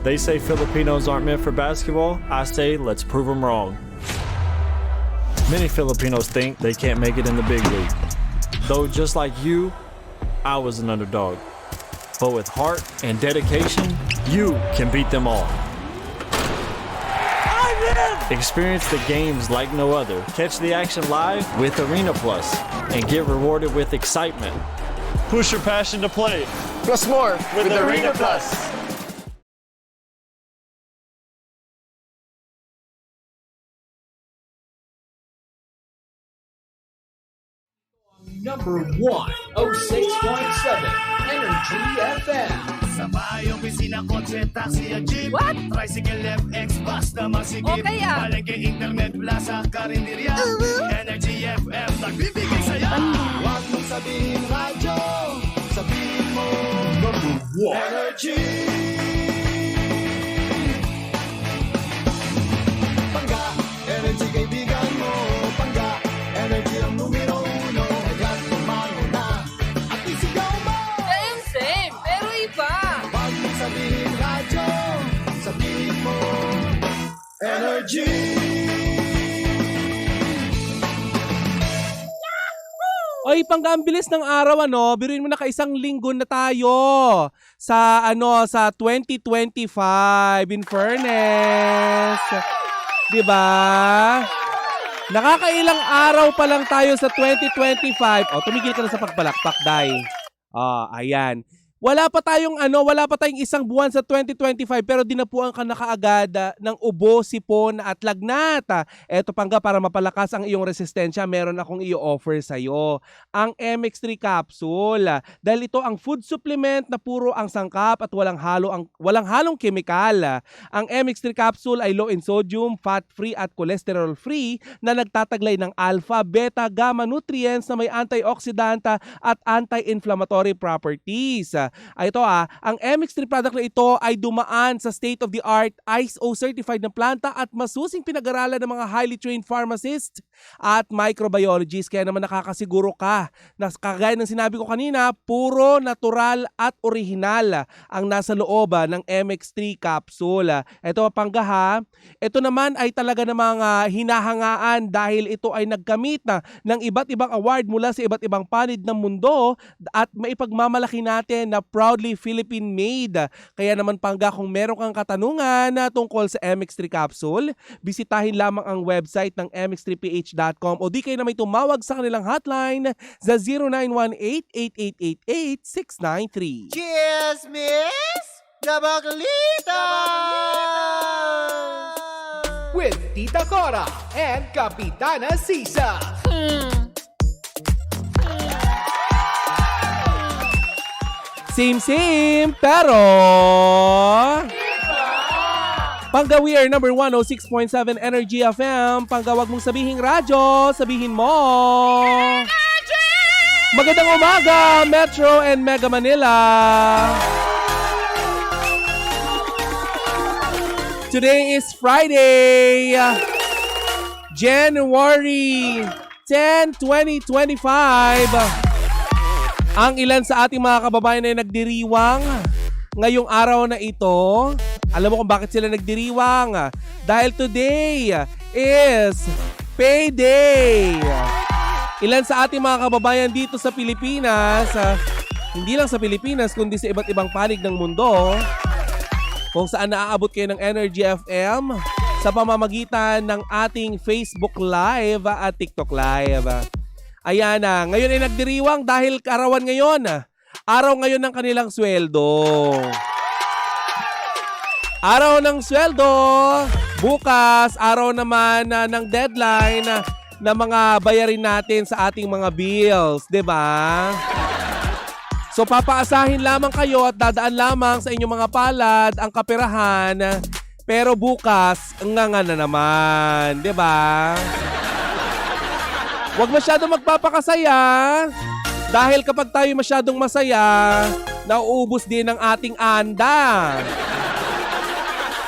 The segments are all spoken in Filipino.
They say Filipinos aren't meant for basketball. I say let's prove them wrong. Many Filipinos think they can't make it in the big league. Though just like you, I was an underdog. But with heart and dedication, you can beat them all. Experience the games like no other. Catch the action live with Arena Plus and get rewarded with excitement. Push your passion to play. Plus more with Arena Plus. Number 106.7 Energy FM. Sabay opisina, kotse, taxi at jeep. What? Tricycle, FX, bus na masigip. Okay, ah. Palengke, internet, plaza, karinderya. Energy FM, nagbibigay saya. Huwag mong sabihin radyo, sabihin mo Number 1. Energy. Pangga, energy kaibigan mo. Pangga, energy ang numero uno. Kaya tumalo na at isigaw mo. Same, pero iba. Huwag mong sabihin radyo, sabihin mo Energy. Oy, panggambilis ng araw ano, biruin mo na kaisang linggo na tayo sa sa 2025 in fairness. 'Di ba? Nakakailang araw pa lang tayo sa 2025. Oh, tumigil ka na sa pagpalakpak, Day. Ayan. Wala pa tayong isang buwan sa 2025 pero dinapuan ka na kaagad ng ubo, sipon at lagnat. Eto Pangga, para mapalakas ang iyong resistensya, meron akong i-offer sa'yo. Ang MX3 capsule. Dahil ito ang food supplement na puro ang sangkap at walang halong kemikal. Ang MX3 capsule ay low in sodium, fat-free at cholesterol-free na nagtataglay ng alpha, beta, gamma nutrients na may antioxidant at anti-inflammatory properties. Ang MX3 product na ito ay dumaan sa state-of-the-art ISO certified na planta at masusing pinag-aralan ng mga highly trained pharmacists at microbiologists. Kaya naman nakakasiguro ka na kagaya ng sinabi ko kanina, puro natural at original ang nasa loob ng MX3 capsule. Ito Pangga ha, ito naman ay talaga namang hinahangaan dahil ito ay nagkamit ng iba't ibang award mula sa iba't ibang panid ng mundo at maipagmamalaki natin na proudly Philippine-made. Kaya naman Pangga, kung meron kang katanungan tungkol sa MX3 capsule, bisitahin lamang ang website ng mx3ph.com o di kayo na may tumawag sa kanilang hotline sa 0918-8888-693. Cheers, Miss Gabaglita! With Tita Cora and Kapitana Sisa. Same, pero Pangga, we are number 106.7 Energy FM. Pangga, wag mong sabihing radyo, sabihin mo magandang umaga, Metro and Mega Manila. Today is Friday, January 10, 2025. Ang ilan sa ating mga kababayan ay nagdiriwang ngayong araw na ito. Alam mo kung bakit sila nagdiriwang? Dahil today is payday. Ilan sa ating mga kababayan dito sa Pilipinas, hindi lang sa Pilipinas kundi sa iba't ibang panig ng mundo, kung saan naaabot kayo ng Energy FM sa pamamagitan ng ating Facebook Live at TikTok Live. Ayan na, ngayon ay nagdiriwang dahil arawan ngayon. Araw ngayon ng kanilang sweldo. Araw ng sweldo. Bukas, araw naman ng deadline na mga bayarin natin sa ating mga bills, 'di ba? So papaasahin lamang kayo at dadaan lamang sa inyong mga palad ang kaperahan. Pero bukas, nga na naman, 'di ba? Huwag masyadong magpapakasaya dahil kapag tayo masyadong masaya, nauubos din ang ating anda.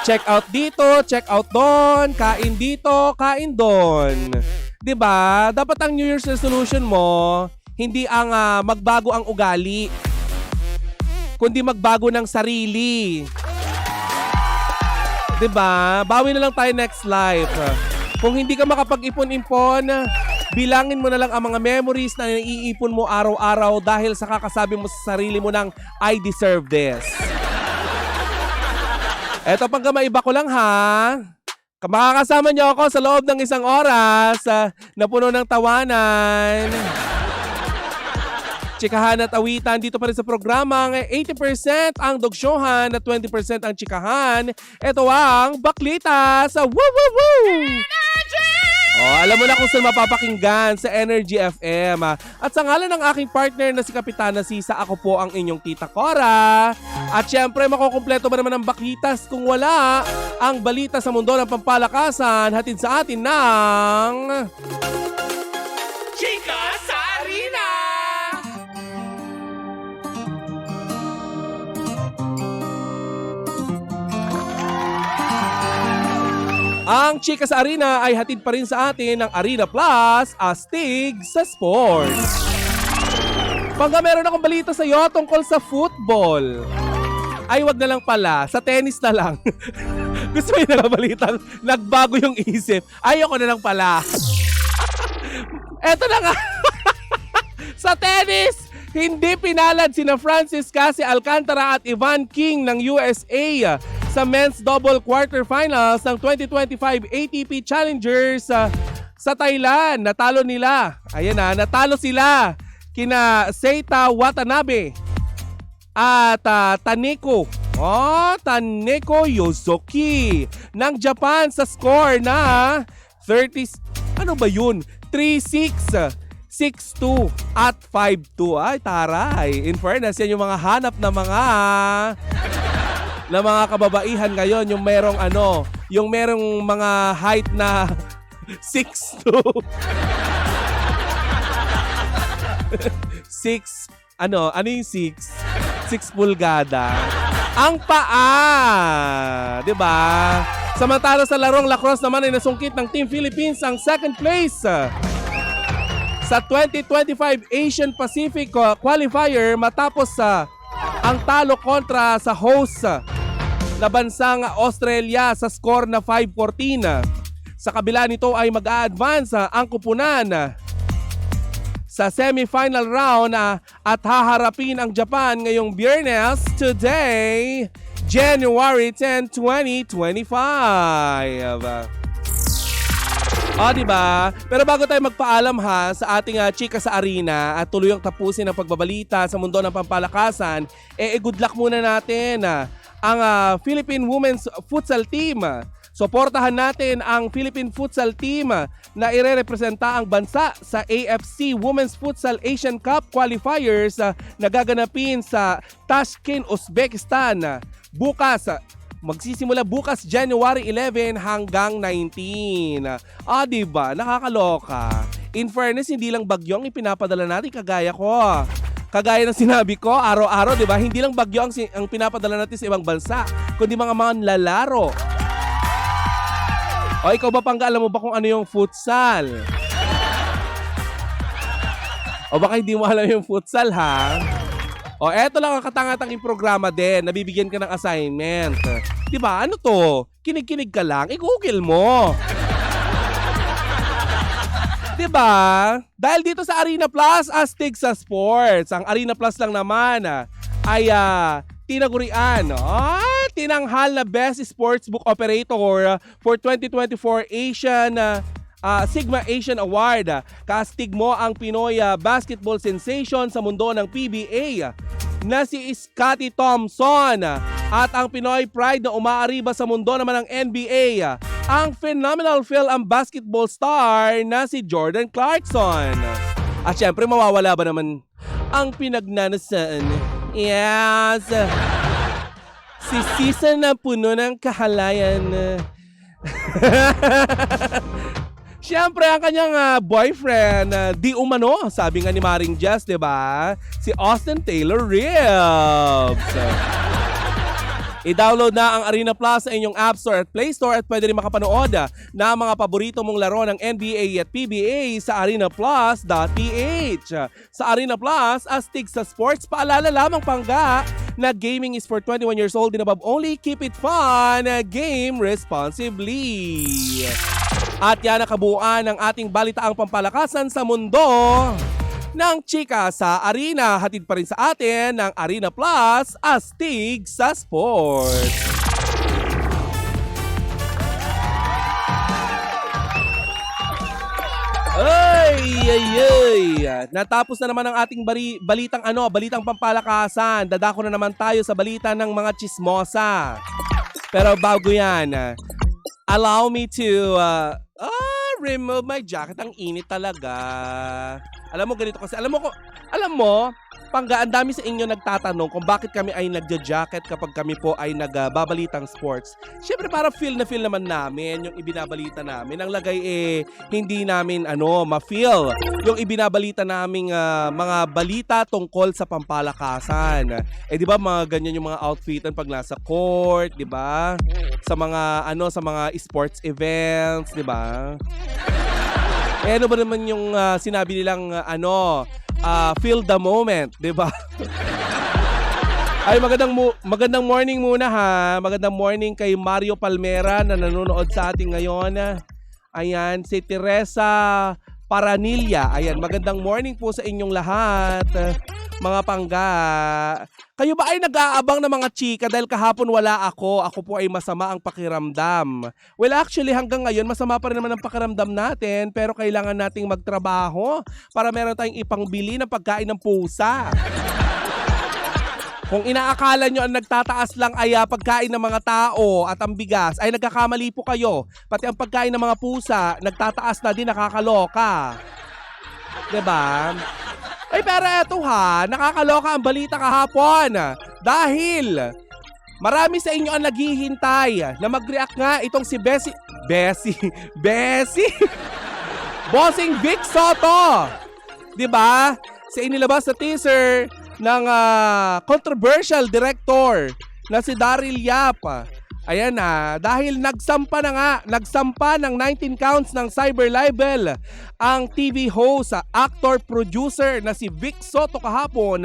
Check out dito, check out doon, kain dito, kain doon. 'Di ba? Dapat ang New Year's resolution mo, hindi ang magbago ang ugali, kundi magbago ng sarili. 'Diba? Bawi na lang tayo next life. Kung hindi ka makapag-ipon-ipon, bilangin mo na lang ang mga memories na naiipon mo araw-araw dahil sa kakasabi mo sa sarili mo ng I deserve this. Eto pang maiba ko lang ha. Makakasama niyo ako sa loob ng 1 oras na puno ng tawanan, chikahan at awitan dito pa rin sa programang 80% ang dogsyohan at 20% ang chikahan. Ito ang Baklita sa Woo Woo Woo! Oh, alam mo na kung saan mapapakinggan sa Energy FM. At sa ngalan ng aking partner na si Kapitana Sisa, ako po ang inyong Tita Cora. At syempre, makukumpleto ba naman ang Baklitas kung wala ang balita sa mundo ng pampalakasan hatid sa atin ng... Chika sa Arena! Ang Chika sa Arena ay hatid pa rin sa atin ng Arena Plus, astig sa sports. Pagka meron akong balita sa iyo tungkol sa football, ay wag na lang pala, sa tennis na lang. Gusto mo yung nakabalitang nagbago yung isip, ayoko na lang pala. Eto na nga, sa tennis, hindi pinalad sina Francis Cassie Alcantara at Ivan King ng USA sa men's double quarterfinals ng 2025 ATP Challengers sa Thailand. Natalo nila. Ayan na, natalo sila kina Seita Watanabe at Taneko Yosuki ng Japan sa score na 30, ano ba yun? 3-6, 6-2 at 5-2. Ay, taray. In fairness, yan yung mga hanap na mga kababaihan ngayon, yung merong yung merong mga height na 6'2". 6, ano yung 6? 6 pulgada. Ang paa! 'Di ba? Samantala sa larong lacrosse naman ay nasungkit ng Team Philippines ang second place sa 2025 Asian Pacific Qualifier matapos ang talo kontra sa host na bansang Australia sa score na 5-14. Sa kabila nito ay mag-a-advance ang kupunan sa semifinal round at haharapin ang Japan ngayong Biyernes, today, January 10, 2025. Diba? Pero bago tayo magpaalam sa ating chika sa arena at tuluyang tapusin ang pagbabalita sa mundo ng pampalakasan, good luck muna natin ang Philippine Women's Futsal Team. Suportahan natin ang Philippine Futsal Team na irerepresenta ang bansa sa AFC Women's Futsal Asian Cup Qualifiers na gaganapin sa Tashkent, Uzbekistan. Magsisimula bukas January 11 hanggang 19. Diba? Nakakaloka. In fairness, hindi lang bagyo ang ipinapadala natin kagaya ko. Kagaya ng sinabi ko, araw-araw, di ba? Hindi lang bagyo ang pinapadala natin sa ibang bansa, kundi mga manlalaro. O ikaw ba, Pangga, alam mo ba kung ano yung futsal? O baka hindi mo alam yung futsal, ha? O eto lang ang katangatanging programa din, nabibigyan ka ng assignment. Di ba? Ano to? Kinig-kinig ka lang, i-google mo. Diba? Dahil dito sa Arena Plus, astig sa sports. Ang Arena Plus lang naman ay tinagurian, tinanghal na Best Sportsbook Operator for 2024 Sigma Asian Award. Kastig mo ang Pinoy basketball sensation sa mundo ng PBA na si Scottie Thompson at ang Pinoy pride na umaariba sa mundo naman ng NBA, ang phenomenal film basketball star na si Jordan Clarkson. At syempre, mawawala ba naman ang pinagnanasan? Yes! Si Sisa na puno ng kahalayan. Siyempre, ang kanyang boyfriend, di umano, sabi nga ni Maring Jess, diba? Si Austin Taylor Reeves. I-download na ang Arena Plus sa inyong App Store at Play Store at pwede rin makapanood na mga paborito mong laro ng NBA at PBA sa arenaplus.ph. Sa Arena Plus, astig sa sports, paalala lamang, Pangga, na gaming is for 21 years old and above only. Keep it fun, game responsibly. At yan ang kabuuan ng ating balitaang pampalakasan sa mundo ng chika sa arena. Hatid pa rin sa atin ng Arena Plus, astig sa sports. Ay. Natapos na naman ang ating balitang pampalakasan. Dadako na naman tayo sa balita ng mga chismosa. Pero bago yan, allow me to remove my jacket. Ang init talaga. Alam mo, ganito kasi. Alam mo, Pangga, ang dami sa inyo nagtatanong kung bakit kami ay nagja-jacket kapag kami po ay nagbabalitang sports. Siyempre para feel na feel naman namin yung ibinabalita namin. Ang lagay hindi namin ma-feel yung ibinabalita naming mga balita tungkol sa pampalakasan. Di ba mga ganyan yung mga outfitan pag nasa court, di ba? Sa mga sports events, di ba? Ano ba naman yung sinabi nilang feel the moment, 'di ba? Ay magandang morning muna ha. Magandang morning kay Mario Palmera na nanonood sa atin ngayon. Ayan, si Teresa Paranilla. Ayan, magandang morning po sa inyong lahat. Mga pangga. Kayo ba ay nag-aabang ng mga chika dahil kahapon wala ako? Ako po ay masama ang pakiramdam. Well, actually hanggang ngayon masama pa rin naman ang pakiramdam natin, pero kailangan nating magtrabaho para meron tayong ipangbili ng pagkain ng pusa. Kung inaakala nyo ang nagtataas lang ay pagkain ng mga tao at ang bigas, ay nagkakamali po kayo. Pati ang pagkain ng mga pusa, nagtataas na din, nakakaloka. Diba? Ay pero eto nakakaloka ang balita kahapon. Dahil marami sa inyo ang naghihintay na mag-react nga itong si Bessie. Bossing Vic Soto. Diba? Sa inilabas na teaser ng controversial director na si Daryl Yap. Ayan dahil nagsampa ng 19 counts ng cyber libel ang TV host, actor, producer na si Vic Soto kahapon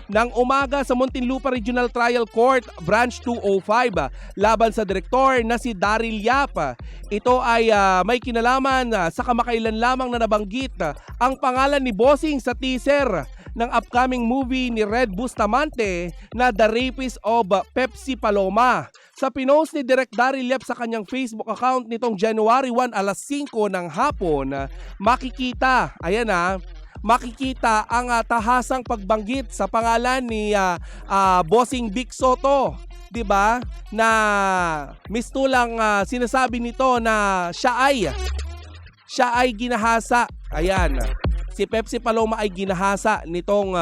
ng umaga sa Muntinlupa Regional Trial Court, Branch 205 laban sa direktor na si Daryl Yap. Ito ay may kinalaman sa kamakailan lamang na nabanggit ang pangalan ni Bossing sa teaser ng upcoming movie ni Red Bustamante na The Rapist of Pepsi Paloma. Sa pinost ni Direk Daryl Yap sa kanyang Facebook account nitong January 1 alas 5 ng hapon, makikita ang tahasang pagbanggit sa pangalan ni Bossing Vic Soto. 'Di ba? Na mistulang sinasabi nito na siya ay ginahasa. Ayan. Si Pepsi Paloma ay ginahasa nitong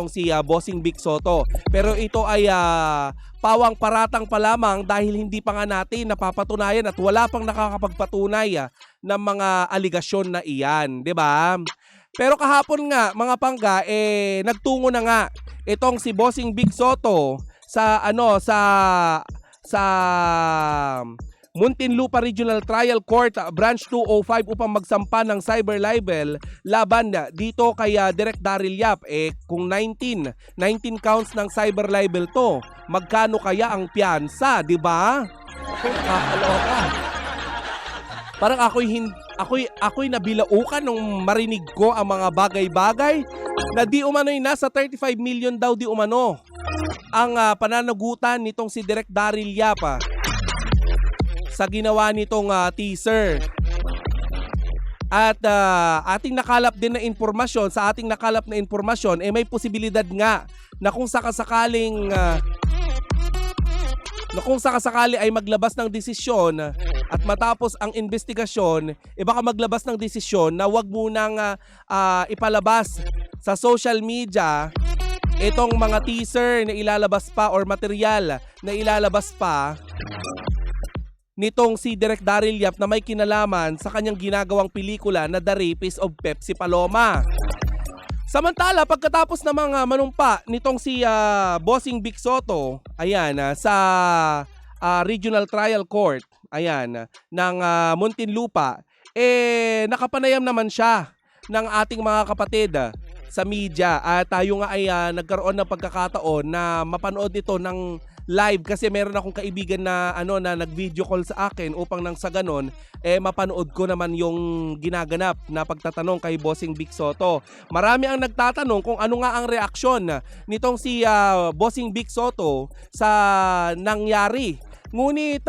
si Bossing Vic Soto. Pero ito ay pawang paratang pa lamang dahil hindi pa nga natin napapatunayan at wala pang nakakapagpatunay ng mga aligasyon na iyan, 'di ba? Pero kahapon nga mga pangga nagtungo na nga itong si Bossing Vic Soto sa Muntinlupa Regional Trial Court, Branch 205 upang magsampa ng cyber libel laban dito kay Direk Daryl Yap. Kung 19 counts ng cyber libel to, magkano kaya ang piyansa, di ba? Kakaloka. Parang ako'y nabilaukan nung marinig ko ang mga bagay-bagay na di umano'y nasa 35 million daw di umano ang pananagutan nitong si Direk Daryl Yap sa ginawa nitong teaser. At ating nakalap din na informasyon, sa ating nakalap na informasyon, may posibilidad nga na kung sakasakali ay maglabas ng desisyon at matapos ang investigasyon, baka maglabas ng desisyon na wag munang ipalabas sa social media itong mga teaser na ilalabas pa or material na ilalabas pa nitong si Direk Daryl Yap na may kinalaman sa kanyang ginagawang pelikula na The Rapist of Pepsi Paloma. Samantala, pagkatapos na mga manumpa nitong si Bossing Vic Soto, sa Regional Trial Court, ng Muntinlupa, nakapanayam naman siya ng ating mga kapatid sa media at tayo nga ay nagkaroon ng pagkakataon na mapanood ito ng live kasi meron akong kaibigan na na nag-video call sa akin upang nang sa ganon mapanood ko naman yung ginaganap na pagtatanong kay Bossing Vic Soto. Marami ang nagtatanong kung ano nga ang reaksyon nitong si Bossing Vic Soto sa nangyari. Ngunit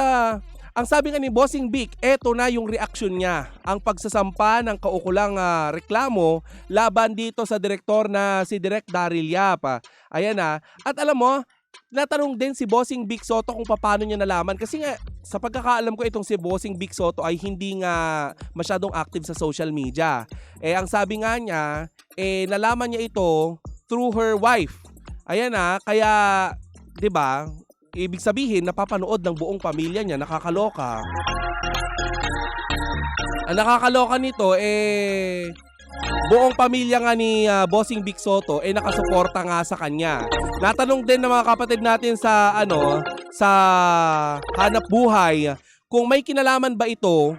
ang sabi nga ni Bossing Vic, eto na yung reaksyon niya. Ang pagsasampa ng kaukulang reklamo laban dito sa direktor na si Direk Daryl Yap. Ayan na. At alam mo, natanong din si Bossing Vic Soto kung paano niya nalaman. Kasi nga, sa pagkakaalam ko itong si Bossing Vic Soto ay hindi nga masyadong active sa social media. Ang sabi nga niya, nalaman niya ito through her wife. Ayan na, kaya, 'di ba? Ibig sabihin, napapanood ng buong pamilya niya, nakakaloka. Ang nakakaloka nito, buong pamilya nga ni Bossing Vic Soto, nakasuporta nga sa kanya. Natanong din ng mga kapatid natin sa, sa Hanap Buhay, kung may kinalaman ba ito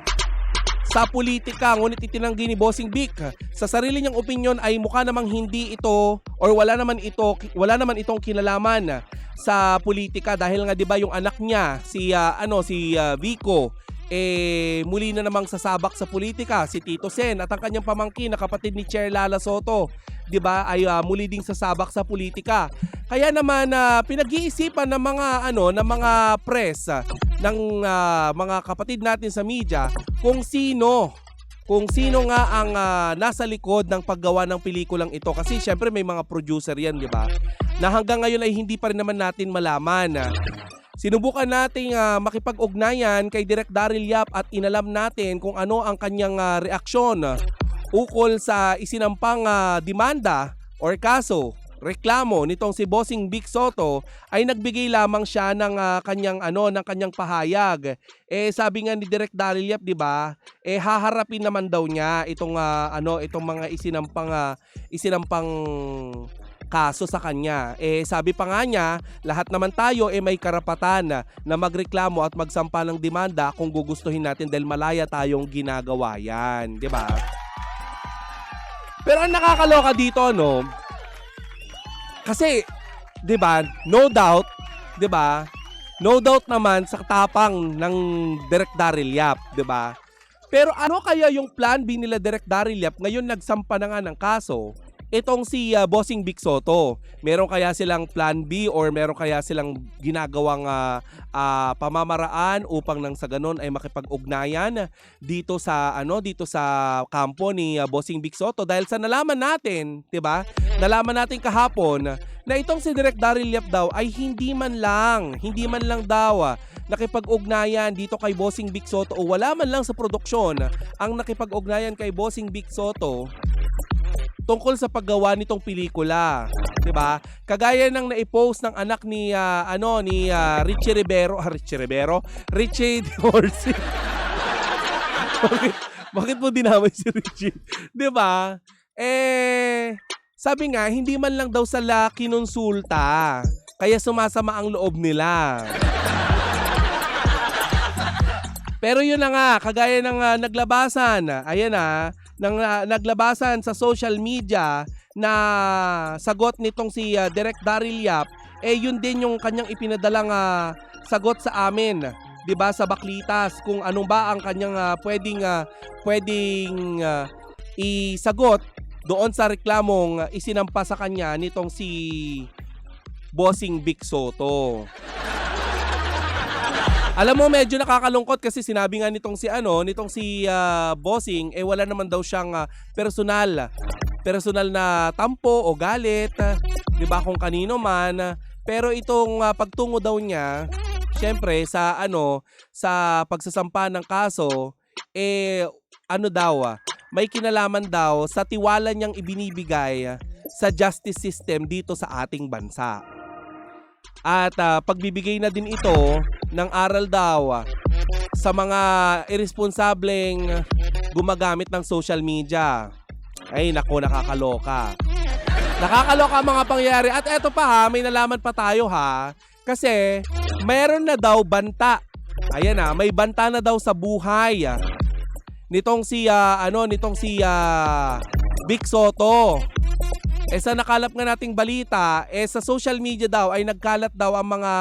sa politika, ngunit itinanggi ni Bossing Vic. Sa sarili niyang opinyon ay mukha namang hindi ito or wala naman itong kinalaman sa politika dahil nga 'di ba yung anak niya si Vico muli na namang sasabak sa politika, si Tito Sen at ang kanyang pamangkin na kapatid ni Chair Lala Soto, 'di ba, ay muli ding sasabak sa politika. Kaya naman pinag-iisipan ng mga press ng mga kapatid natin sa media kung sino nga ang nasa likod ng paggawa ng pelikulang ito kasi syempre may mga producer yan, 'di ba? Na hanggang ngayon ay hindi pa rin naman natin malaman. Sinubukan nating makipag-ugnayan kay Direk Daryl Yap at inalam natin kung ano ang kanyang reaksyon ukol sa isinampang demanda or kaso, reklamo nitong si Bossing Vic Soto. Ay nagbigay lamang siya ng kanyang pahayag. Sabi nga ni Direk Daryl Yap, 'di ba? Haharapin naman daw niya itong mga isinampang kaso sa kanya. Sabi pa nga niya, lahat naman tayo may karapatan na magreklamo at magsampa ng demanda kung gugustuhin natin dahil malaya tayong ginagawa yan. 'Di ba? Pero ang nakakaloka dito, kasi, 'di ba, no doubt, 'di ba? No doubt naman sa tapang ng Direk Daryl Yap, 'di ba? Pero ano kaya yung plan B nila Direk Daryl Yap ngayon nagsampa na nga ng kaso? Itong si Bossing Vic Soto, meron kaya silang plan B or meron kaya silang ginagawang pamamaraan upang nang sa ganon ay makipag-ugnayan dito sa kampo ni Bossing Vic Soto dahil sa nalaman natin, 'di ba? Nalaman natin kahapon na itong si Direk Daryl Yap daw ay hindi man lang daw nakipag-ugnayan dito kay Bossing Vic Soto o wala man lang sa produksyon ang nakipag-ugnayan kay Bossing Vic Soto tungkol sa paggawa nitong pelikula, 'di ba? Kagaya ng naipost ng anak ni Richie D'Orsi. Bakit mo dinamay si Richie? 'Di ba? Sabi nga hindi man lang daw sila kinonsulta, kaya sumasama ang loob nila. Pero yun na nga, kagaya ng naglabasan, naglabasan sa social media na sagot nitong si Direk Daryl Yap, yun din yung kanyang ipinadalang sagot sa amin, 'di ba, sa Baklitas, kung ano ba ang kanyang pwedeng isagot doon sa reklamong isinampa sa kanya nitong si Bossing Vic Soto. Alam mo, medyo nakakalungkot kasi sinabi nga nitong si Bossing, wala naman daw siyang personal na tampo o galit, 'di ba, kung kanino man. Pero itong pagtungo daw niya, syempre sa pagsasampa ng kaso, may kinalaman daw sa tiwala niyang ibinibigay sa justice system dito sa ating bansa. At pagbibigay na din ito ng aral daw sa mga irresponsableng gumagamit ng social media. Ay nako, nakakaloka. Nakakaloka ang mga pangyayari. At eto pa may nalaman pa tayo kasi mayroon na daw banta. Ayan may banta na daw sa buhay nitong si Vic Soto. Sa nakalap nga nating balita, sa social media daw ay nagkalat daw ang mga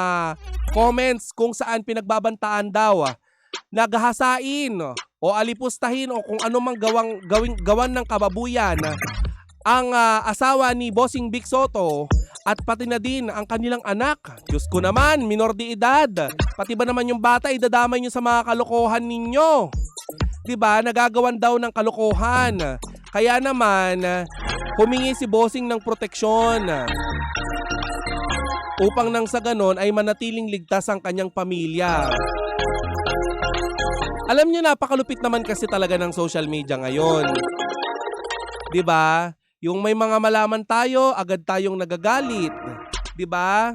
comments kung saan pinagbabantaan daw naghahasain o alipustahin o kung anumang gawan ng kababuyan ang asawa ni Bossing Vic Soto at pati na din ang kanilang anak. Diyos ko naman, minor de edad. Pati ba naman yung bata idadamay nyo sa mga kalokohan ninyo? Diba? Nagagawan daw ng kalokohan. Kaya naman, humingi si Bossing ng proteksyon upang nang sa ganon ay manatiling ligtas ang kanyang pamilya. Alam niyo, napakalupit naman kasi talaga ng social media ngayon. 'Di ba? Yung may mga malaman tayo, agad tayong nagagalit. 'Di ba?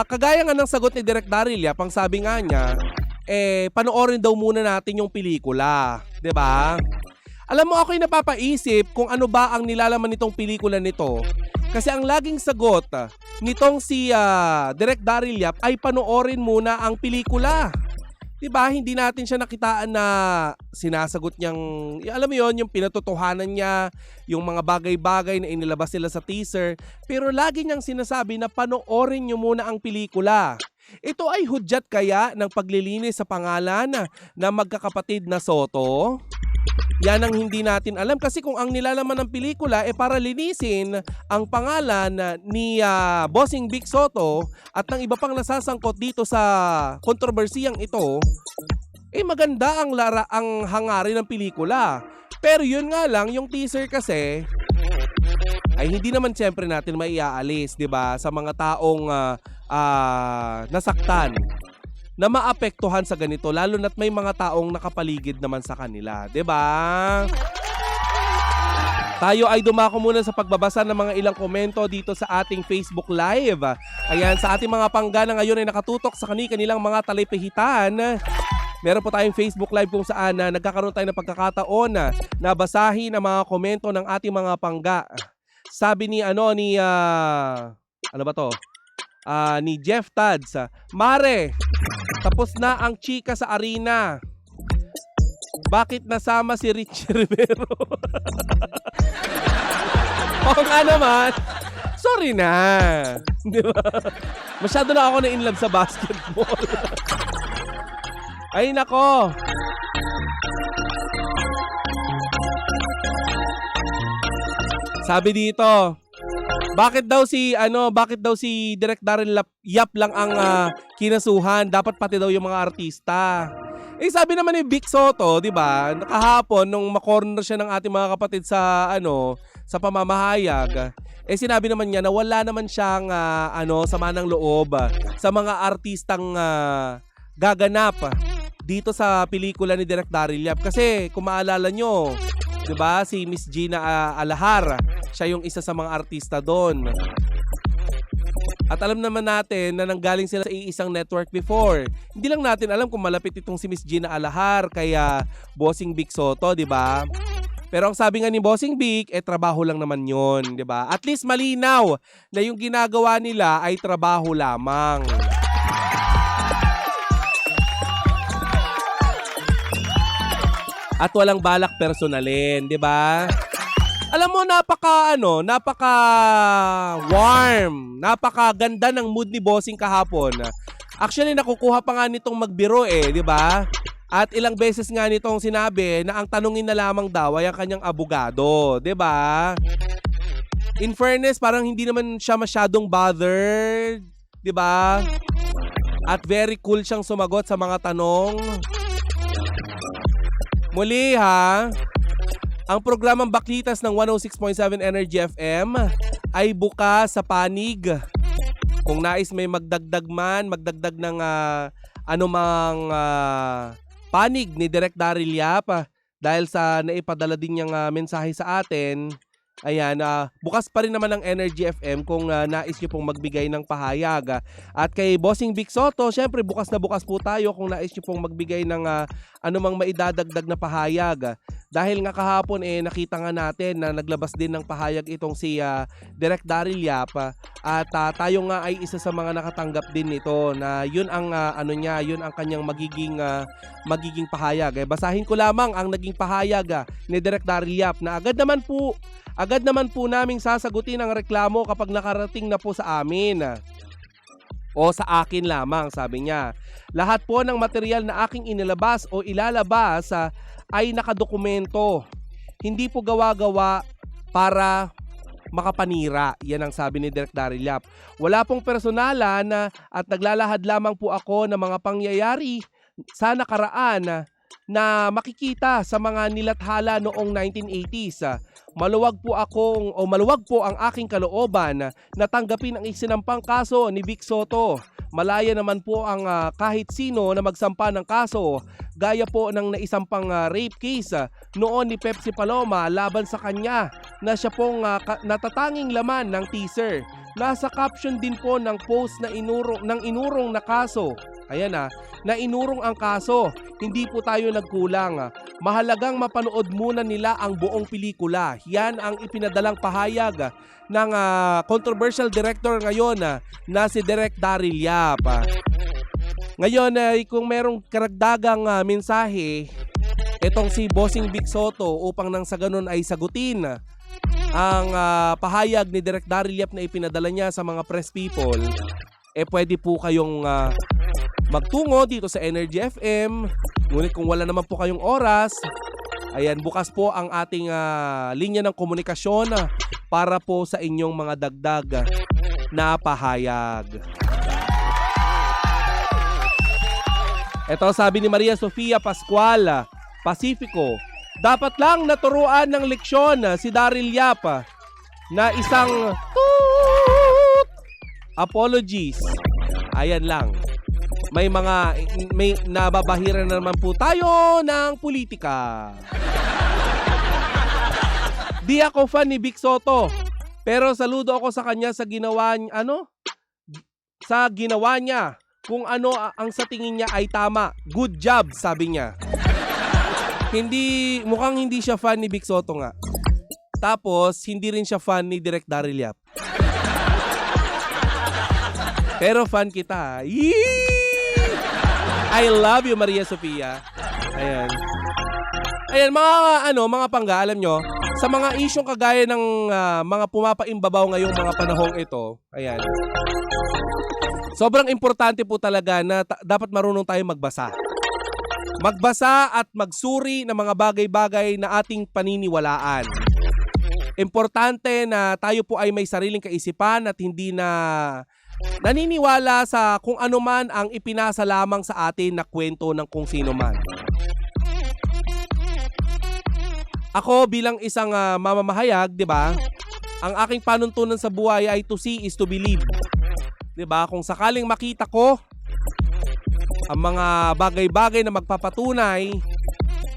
Kagaya nga ng sagot ni Direk Daryl Yap, ang sabi nga niya, panoorin daw muna natin yung pelikula. 'Di ba? Alam mo, ako'y napapaisip kung ano ba ang nilalaman nitong pelikula nito. Kasi ang laging sagot nitong si Direk Daryl Yap ay panoorin muna ang pelikula. Diba, hindi natin siya nakitaan na sinasagot niyang, alam mo yon, yung pinatotohanan niya, yung mga bagay-bagay na inilabas nila sa teaser. Pero lagi niyang sinasabi na panoorin niyo muna ang pelikula. Ito ay hudyat kaya ng paglilinis sa pangalan na magkakapatid na Soto? Yan ang hindi natin alam kasi kung ang nilalaman ng pelikula para linisin ang pangalan ni Bossing Vic Soto at ng iba pang nasasangkot dito sa kontrobersiyang ito, maganda ang hangarin ng pelikula. Pero yun nga lang, yung teaser kasi ay hindi naman siyempre natin maiaalis, 'di ba, sa mga taong nasaktan na maapektuhan sa ganito, lalo na't may mga taong nakapaligid naman sa kanila, 'di ba? Tayo ay dumako muna sa pagbabasa ng mga ilang komento dito sa ating Facebook Live. Ayan, sa ating mga panggana ngayon ay nakatutok sa kanilang mga talipihitan. Meron po tayong Facebook Live kung saan nagkakaroon tayo ng pagkakataon na basahin ang mga komento ng ating mga pangga. Sabi ni ni Jeff Tads, Mare, tapos na ang chika sa arena. Bakit nasama si Richie Rivero? Oo nga naman. Sorry na. Di ba? Masyado na ako na in love sa basketball. Ay nako. Sabi dito, bakit daw si Direk Daryl Yap lang ang kinasuhan? Dapat pati daw yung mga artista. Sabi naman ni Vic Soto, 'di ba? Kahapon nung makorner siya ng ating mga kapatid sa sa pamamahayag, sinabi naman niya na wala naman siyang sama ng loob sa mga artistang gaganap dito sa pelikula ni Direk Daryl Yap. Kasi kung maalala nyo, 'di ba, si Miss Gina Alahar, siya yung isa sa mga artista doon. At alam naman natin na nanggaling sila sa iisang network before. Hindi lang natin alam kung malapit itong si Miss Gina Alahar kaya Bossing Vic Soto, 'di ba? Pero ang sabi nga ni Bossing Vic, trabaho lang naman 'yon, 'di ba? At least malinaw na yung ginagawa nila ay trabaho lamang. At walang balak personalin, 'di ba? Alam mo, napaka warm, napakaganda ng mood ni Bossing kahapon. Actually, nakukuha pa nga nitong magbiro 'di ba? At ilang beses nga nitong sinabi na ang tanungin na lamang daw ay ang kanyang abogado, 'di ba? In fairness, parang hindi naman siya masyadong bothered, 'di ba? At very cool siyang sumagot sa mga tanong. Muli ang programang Baklitas ng 106.7 Energy FM ay bukas sa panig. Kung nais may magdagdag ng anumang panig ni Direk Daryl Yap dahil sa naipadala din niyang mensahe sa atin. Ayan, bukas pa rin naman ang Energy FM kung nais niyo pong magbigay ng pahayag. At kay Bossing Vic Soto, syempre bukas na bukas po tayo kung nais niyo pong magbigay ng anumang maidadagdag na pahayag. Dahil nga kahapon nakita nga natin na naglabas din ng pahayag itong si Direk Daryl Yap at tayo nga ay isa sa mga nakatanggap din nito na yun ang yun ang kanyang magiging pahayag. Basahin ko lamang ang naging pahayag ni Direk Daryl Yap na agad naman Agad naman po naming sasagutin ang reklamo kapag nakarating na po sa amin. O sa akin lamang, sabi niya. Lahat po ng material na aking inilabas o ilalabas ay nakadokumento. Hindi po gawa-gawa para makapanira. Yan ang sabi ni Direk Daryl Yap. Wala pong personalan at naglalahad lamang po ako ng mga pangyayari sa nakaraan na makikita sa mga nilathala noong 1980s. Maluwag po ang aking kalooban na tanggapin ang isinampang kaso ni Vic Soto. Malaya naman po ang kahit sino na magsampa ng kaso gaya po ng naisampang rape case noon ni Pepsi Paloma laban sa kanya na siya pong natatanging laman ng teaser. Nasa caption din po ng post na inurong na kaso. Ayan na inurong ang kaso. Hindi po tayo nagkulang. Mahalagang mapanood muna nila ang buong pelikula. Yan ang ipinadalang pahayag ng controversial director ngayon na si Direk Daryl Yap. Ngayon, kung merong karagdagang mensahe, itong si Bossing Vic Soto upang nang sa ganun ay sagutin ang pahayag ni Direk Daryl Yap na ipinadala niya sa mga press people, pwede po kayong magtungo dito sa Energy FM. Ngunit kung wala naman po kayong oras, ayan, bukas po ang ating linya ng komunikasyon para po sa inyong mga dagdag na pahayag. Ito sabi ni Maria Sofia Pascual, Pacifico, dapat lang naturuan ng leksyon si Daryl Yap na isang apologies. Ayan lang. May nababahiran na naman po tayo ng politika. Di ako fan ni Vic Soto, pero saludo ako sa kanya sa ginawa niya. Kung ano ang sa tingin niya ay tama. Good job, sabi niya. Mukhang hindi siya fan ni Vic Soto nga. Tapos, hindi rin siya fan ni Direk Daryl Yap. Pero fan kita. Yee! I love you, Maria Sofia. Ayan. Ayan, mga pangga, alam nyo, sa mga isyong kagaya ng mga pumapaimbabaw ngayong mga panahong ito, ayan, sobrang importante po talaga na dapat marunong tayo magbasa. Magbasa at magsuri ng mga bagay-bagay na ating paniniwalaan. Importante na tayo po ay may sariling kaisipan at hindi na naniniwala sa kung ano man ang ipinasa lamang sa atin na kwento ng kung sino man. Ako bilang isang mamamahayag, 'di ba? Ang aking panuntunan sa buhay ay to see is to believe. 'Di ba? Kung sakaling makita ko ang mga bagay-bagay na magpapatunay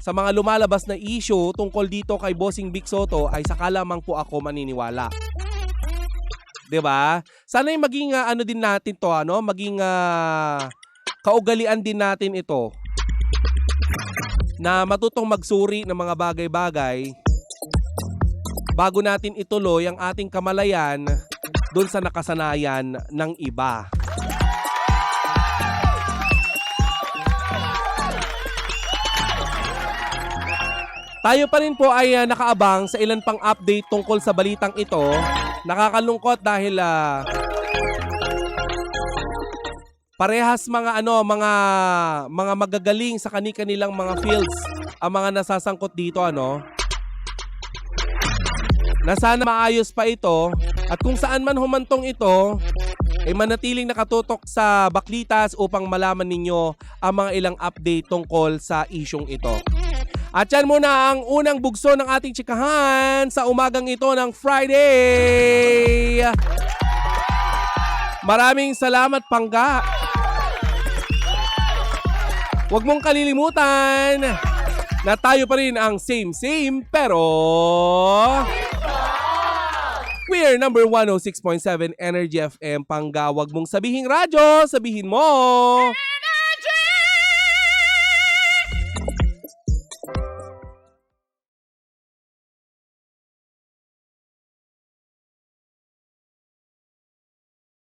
sa mga lumalabas na issue tungkol dito kay Bossing Vic Soto, ay saka lamang po ako maniniwala. 'Di ba? Sana yung maging din natin 'to, maging kaugalian din natin ito. Na matutong magsuri ng mga bagay-bagay bago natin ituloy ang ating kamalayan doon sa nakasanayan ng iba. Tayo pa rin po ay nakaabang sa ilan pang update tungkol sa balitang ito. Nakakalungkot dahil parehas mga magagaling sa kani-kanilang mga fields ang mga nasasangkot dito, Na sana maayos pa ito at kung saan man humantong ito, ay manatiling nakatutok sa Baklitas upang malaman ninyo ang mga ilang update tungkol sa isyong ito. At yan muna ang unang bugso ng ating chikahan sa umagang ito ng Friday. Maraming salamat, Pangga. Huwag mong kalilimutan na tayo pa rin ang same pero we're number 106.7 Energy FM, Pangga. Huwag mong sabihin radyo, sabihin mo